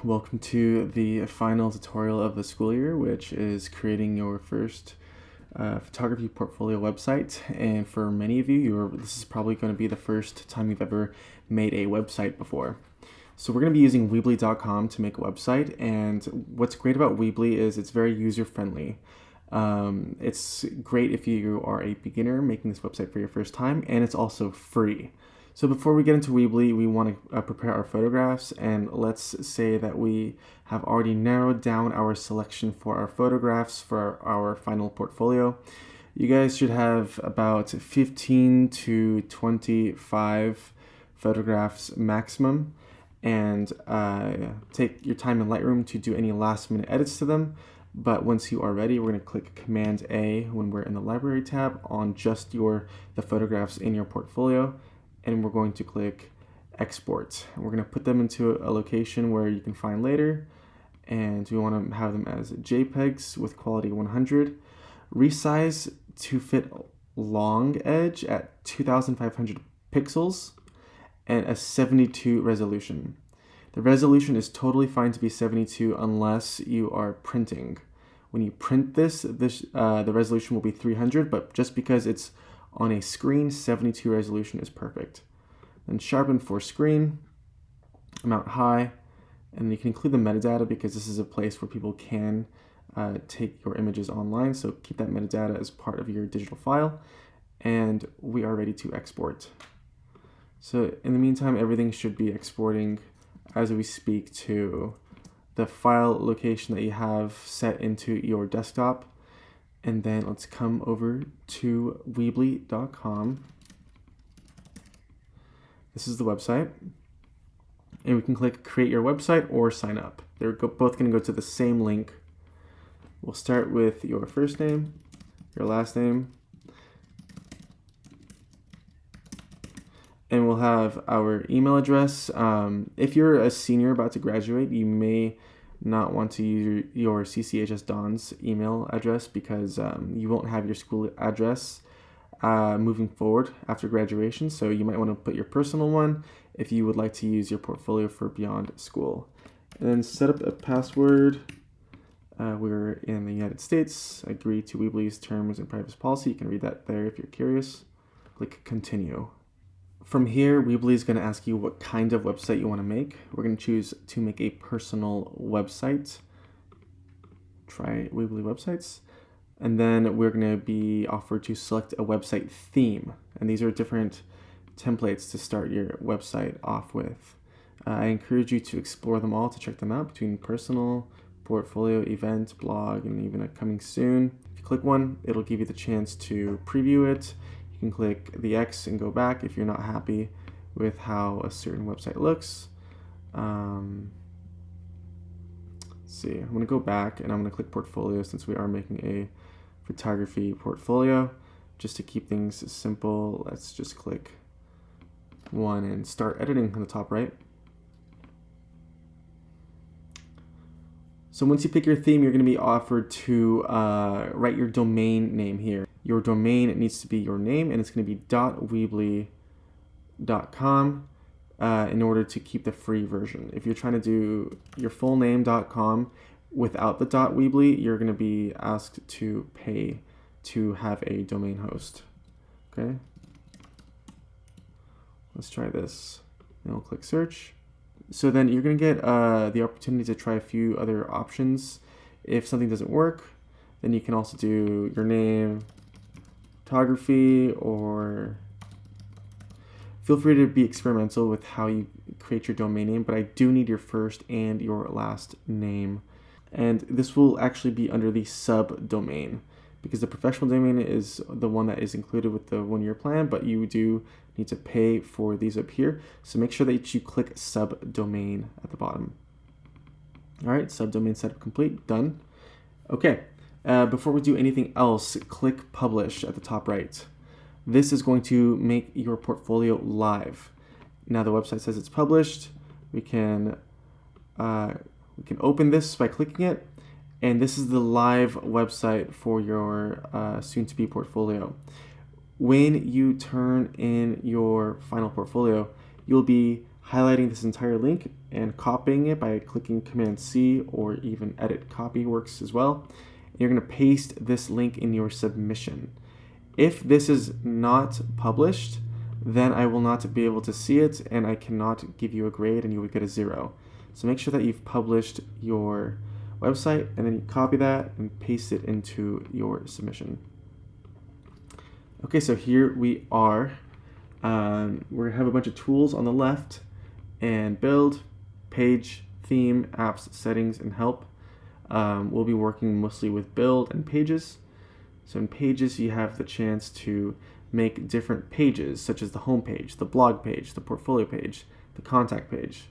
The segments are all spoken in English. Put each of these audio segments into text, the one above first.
welcome to the final tutorial of the school year, which is creating your first photography portfolio website. And for many of you, this is probably going to be the first time you've ever made a website before. So we're going to be using Weebly.com to make a website, and what's great about Weebly is it's very user-friendly. It's great if you are a beginner making this website for your first time, and it's also free. So before we get into Weebly, we want to prepare our photographs, and let's say that we have already narrowed down our selection for our photographs for our final portfolio. You guys should have about 15 to 25 photographs maximum, and take your time in Lightroom to do any last minute edits to them. But once you are ready, we're going to click Command A when we're in the Library tab on just the photographs in your portfolio. And we're going to click Export. And we're going to put them into a location where you can find later. And we want to have them as JPEGs with quality 100. Resize to fit long edge at 2500 pixels and a 72 resolution. The resolution is totally fine to be 72 unless you are printing. When you print the resolution will be 300, but just because it's on a screen, 72 resolution is perfect. Then sharpen for screen, amount high, and you can include the metadata because this is a place where people can take your images online, so keep that metadata as part of your digital file, and we are ready to export. So in the meantime, everything should be exporting as we speak to the file location that you have set into your desktop. And then let's come over to Weebly.com. This is the website. And we can click Create Your Website or Sign Up. They're both going to go to the same link. We'll start with your first name, your last name, and we'll have our email address. If you're a senior about to graduate, you may not want to use your CCHS Don's email address because you won't have your school address moving forward after graduation. So you might want to put your personal one if you would like to use your portfolio for beyond school. And then set up a password. We're in the United States. Agree to Weebly's terms and privacy policy. You can read that there if you're curious. Click Continue. From here, Weebly is going to ask you what kind of website you want to make. We're going to choose to make a personal website. Try Weebly websites. And then we're going to be offered to select a website theme. And these are different templates to start your website off with. I encourage you to explore them all, to check them out between personal, portfolio, event, blog, and even a coming soon. If you click one, it'll give you the chance to preview it. You can click the X and go back if you're not happy with how a certain website looks. Let's see, I'm going to go back and I'm going to click portfolio since we are making a photography portfolio. Just to keep things simple, let's just click one and start editing on the top right. So once you pick your theme, you're going to be offered to write your domain name here. Your domain needs to be your name, and it's going to be .weebly.com in order to keep the free version. If you're trying to do your full name.com without the .weebly, you're going to be asked to pay to have a domain host. Okay. Let's try this. And we'll click search. So then you're going to get the opportunity to try a few other options. If something doesn't work, then you can also do your name, photography, or feel free to be experimental with how you create your domain name, but I do need your first and your last name. And this will actually be under the subdomain because the professional domain is the one that is included with the one-year plan, but you do need to pay for these up here. So make sure that you click subdomain at the bottom. All right, subdomain setup complete, done. Okay, before we do anything else, click publish at the top right. This is going to make your portfolio live. Now the website says it's published. We can open this by clicking it, and this is the live website for your soon-to-be portfolio. When you turn in your final portfolio, you'll be highlighting this entire link and copying it by clicking Command C, or even Edit Copy works as well. You're going to paste this link in your submission. If this is not published, then I will not be able to see it and I cannot give you a grade and you would get a 0. So make sure that you've published your website and then you copy that and paste it into your submission. Okay, so here we are. We have a bunch of tools on the left, and build, page, theme, apps, settings, and help. We'll be working mostly with build and pages. So in pages, you have the chance to make different pages, such as the home page, the blog page, the portfolio page, the contact page.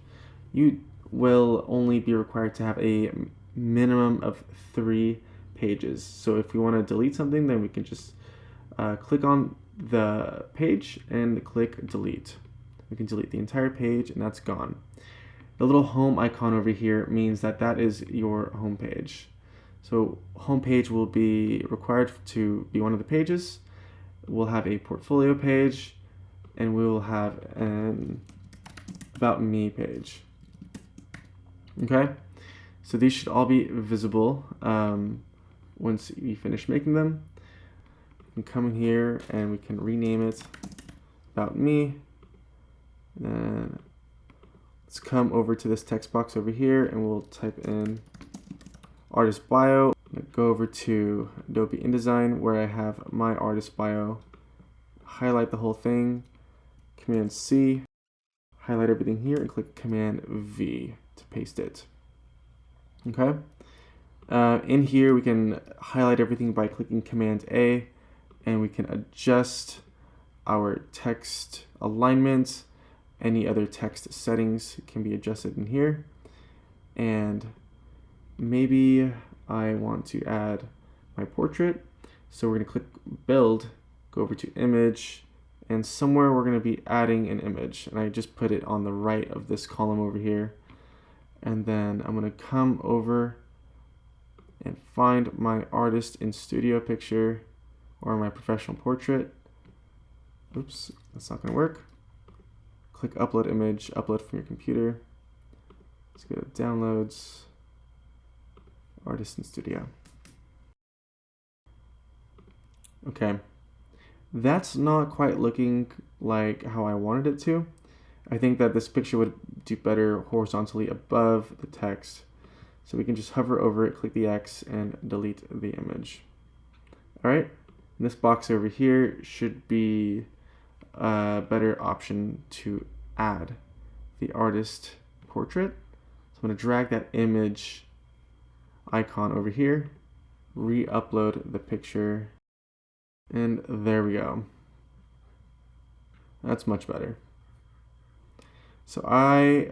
You will only be required to have a minimum of 3 pages. So if we want to delete something, then we can just click on the page and click delete. We can delete the entire page and that's gone. The little home icon over here means that that is your home page. So home page will be required to be one of the pages. We'll have a portfolio page and we will have an about me page. Okay, so these should all be visible once you finish making them. We can come in here and we can rename it about me. Then let's come over to this text box over here and we'll type in artist bio. Go over to Adobe InDesign where I have my artist bio. Highlight the whole thing, Command C, highlight everything here and click Command V to paste it. Okay. In here we can highlight everything by clicking Command A, and we can adjust our text alignment. Any other text settings can be adjusted in here. And maybe I want to add my portrait. So we're going to click build, go over to image, and somewhere we're going to be adding an image. And I just put it on the right of this column over here. And then I'm going to come over and find my artist in studio picture or my professional portrait. Oops, that's not going to work. Click upload image, upload from your computer. Let's go to downloads, artist in studio. Okay, that's not quite looking like how I wanted it to. I think that this picture would do better horizontally above the text. So we can just hover over it, click the X, and delete the image. All right, and this box over here should be a better option to add the artist portrait. So I'm going to drag that image icon over here, re-upload the picture, and there we go. That's much better. So I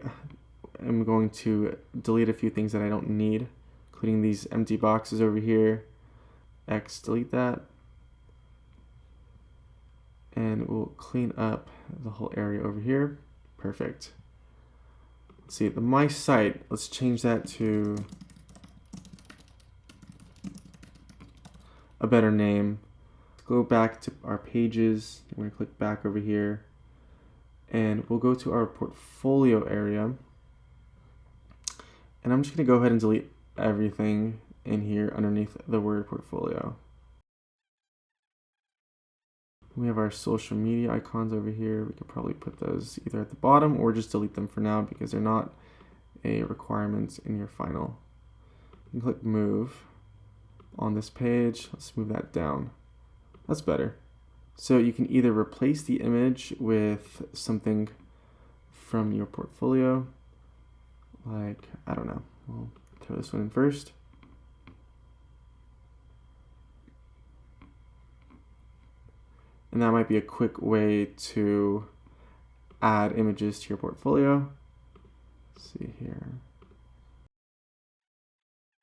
am going to delete a few things that I don't need, including these empty boxes over here. X, delete that. And we'll clean up the whole area over here. Perfect. Let's see, the my site, let's change that to a better name. Go back to our pages. We're going to click back over here. And we'll go to our portfolio area. And I'm just going to go ahead and delete everything in here underneath the word portfolio. We have our social media icons over here. We could probably put those either at the bottom or just delete them for now because they're not a requirement in your final. You can click move on this page. Let's move that down. That's better. So you can either replace the image with something from your portfolio, like, I don't know, we'll throw this one in first. And that might be a quick way to add images to your portfolio. Let's see here.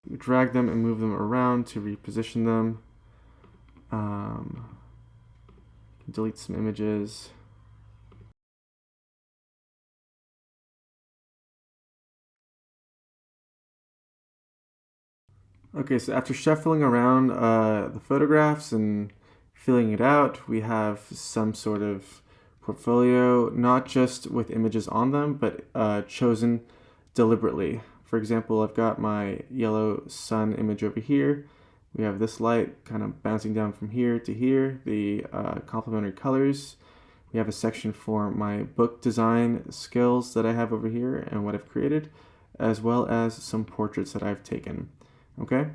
You drag them and move them around to reposition them. Delete some images. Okay, so after shuffling around the photographs and filling it out, we have some sort of portfolio, not just with images on them, but chosen deliberately. For example, I've got my yellow sun image over here. We have this light kind of bouncing down from here to here, the complementary colors. We have a section for my book design skills that I have over here and what I've created, as well as some portraits that I've taken. Okay,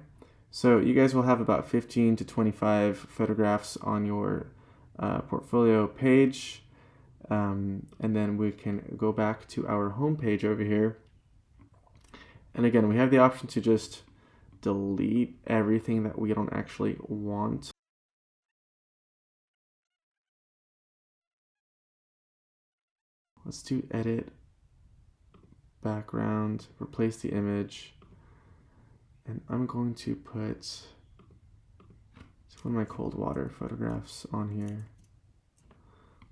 so you guys will have about 15 to 25 photographs on your portfolio page, and then we can go back to our home page over here. And again, we have the option to just delete everything that we don't actually want. Let's do edit, background, replace the image, and I'm going to put one of my cold water photographs on here.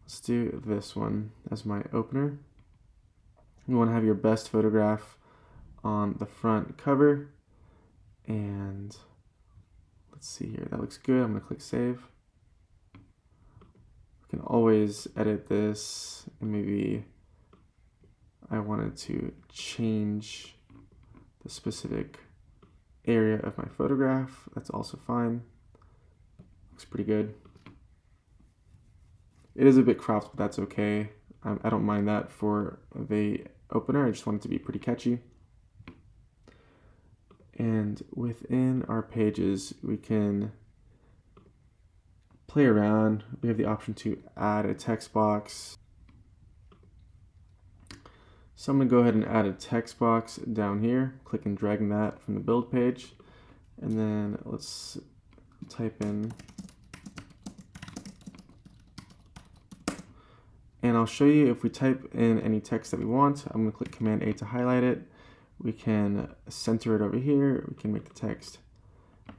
Let's do this one as my opener. You want to have your best photograph on the front cover, and let's see here, that looks good. I'm going to click save. Can always edit this, and maybe I wanted to change the specific area of my photograph. That's also fine. Looks pretty good. It is a bit cropped, but that's okay. I don't mind that for the opener. I just want it to be pretty catchy. And within our pages, we can play around. We have the option to add a text box. So I'm going to go ahead and add a text box down here. Click and drag that from the build page. And then let's type in. And I'll show you if we type in any text that we want. I'm going to click Command A to highlight it. We can center it over here. We can make the text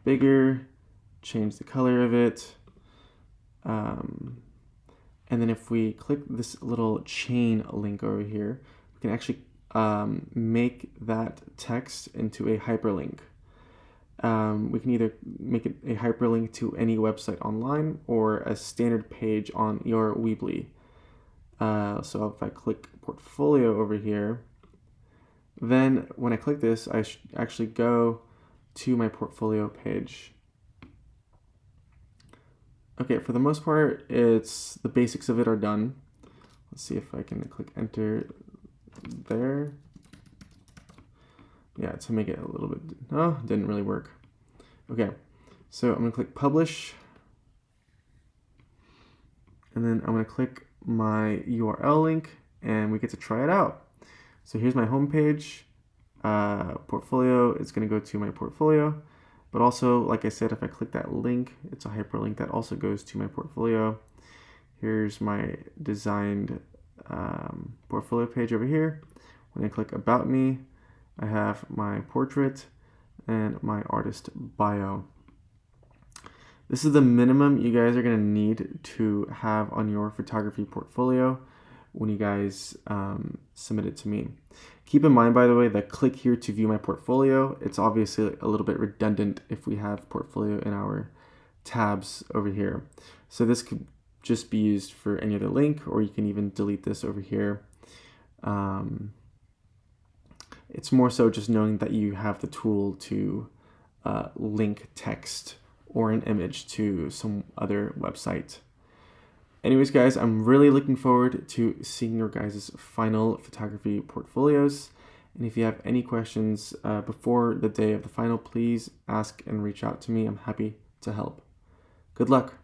bigger, change the color of it. And then if we click this little chain link over here, we can actually make that text into a hyperlink. We can either make it a hyperlink to any website online or a standard page on your Weebly. So if I click portfolio over here, then when I click this, I should actually go to my portfolio page. Okay, for the most part, it's the basics of it are done. Let's see if I can click enter there. Yeah, to make it a little bit, oh, didn't really work. Okay, so I'm gonna click publish. And then I'm gonna click my URL link and we get to try it out. So here's my home page. Portfolio is gonna go to my portfolio. But also, like I said, if I click that link, it's a hyperlink that also goes to my portfolio. Here's my designed portfolio page over here. When I click About Me, I have my portrait and my artist bio. This is the minimum you guys are going to need to have on your photography portfolio when you guys submit it to me. Keep in mind, by the way, that click here to view my portfolio. It's obviously a little bit redundant if we have portfolio in our tabs over here. So this could just be used for any other link, or you can even delete this over here. It's more so just knowing that you have the tool to link text or an image to some other website. Anyways, guys, I'm really looking forward to seeing your guys' final photography portfolios. And if you have any questions before the day of the final, please ask and reach out to me. I'm happy to help. Good luck.